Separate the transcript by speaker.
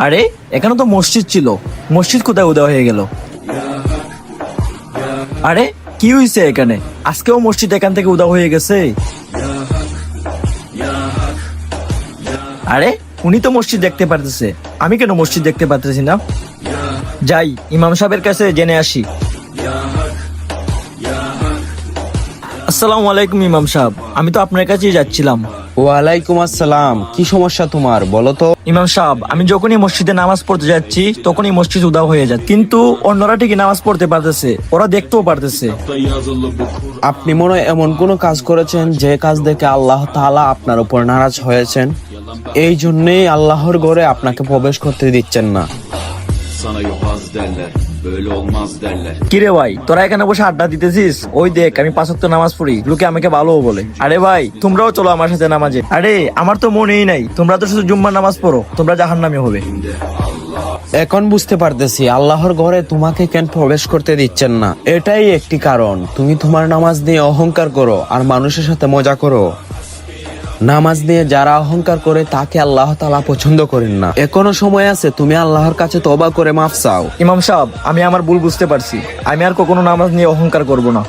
Speaker 1: আরে এখানে তো মসজিদ ছিল, মসজিদ কোথায় উদয় হয়ে গেল? আরে কি হয়েছে এখানে? আজকেও মসজিদ এখান থেকে উদয় হয়ে গেছে। আরে উনি তো মসজিদ দেখতে পারতেছে, আমি কেন মসজিদ দেখতে পারতেছি না? যাই ইমাম সাহেবের কাছে জেনে আসি। আসসালামু আলাইকুম ইমাম সাহেব, আমি তো আপনার কাছেই যাচ্ছিলাম।
Speaker 2: ওয়ালাইকুম আসসালাম। কি সমস্যা তোমার, বলো তো।
Speaker 1: ইমাম সাহেব, আমি যখনই মসজিদে নামাজ পড়তে যাচ্ছি তখনই মসজিদ উদা হয়ে যায়, কিন্তু অন্যরা ঠিকই নামাজ পড়তে পারতেছে, ওরা দেখতেও পারতেছে।
Speaker 2: আপনি মনে হয় এমন কোনো কাজ করেছেন যে কাজ দেখে আল্লাহ তাআলা আপনার উপর নারাজ হয়েছেন, এই জন্যই আল্লাহর ঘরে আপনাকে প্রবেশ করতে দিচ্ছেন না।
Speaker 3: Sana yobaz derler, böyle olmaz derler.
Speaker 1: কিরে ভাই, তোরা এখানে বসে আড্ডা দিতেছিস? ওই দেখ আমি 5 ওয়াক্ত নামাজ পড়ি, লোকে আমাকে ভালোও বলে। আরে ভাই তোমরাও চলো আমার সাথে নামাজে। আরে আমার তো মনেই নাই, তোমরা তো শুধু জুম্মার নামাজ পড়ো, তোমরা জাহান্নামী হবে।
Speaker 2: এখন বুঝতে পারতেছি আল্লাহর ঘরে তোমাকে কেন প্রবেশ করতে দিচ্ছেন না। এটাই একটি কারণ, তুমি তোমার নামাজ নিয়ে অহংকার করো আর মানুষের সাথে মজা করো। নামাজ নিয়ে যারা অহংকার করে তাকে আল্লাহ তাআলা পছন্দ করেন না। এখনো সময় আছে, তুমি আল্লাহর কাছে তওবা করে মাফ চাও।
Speaker 1: ইমাম সাহেব, আমি আমার ভুল বুঝতে পারছি, আমি আর কখনো নামাজ নিয়ে অহংকার করব না।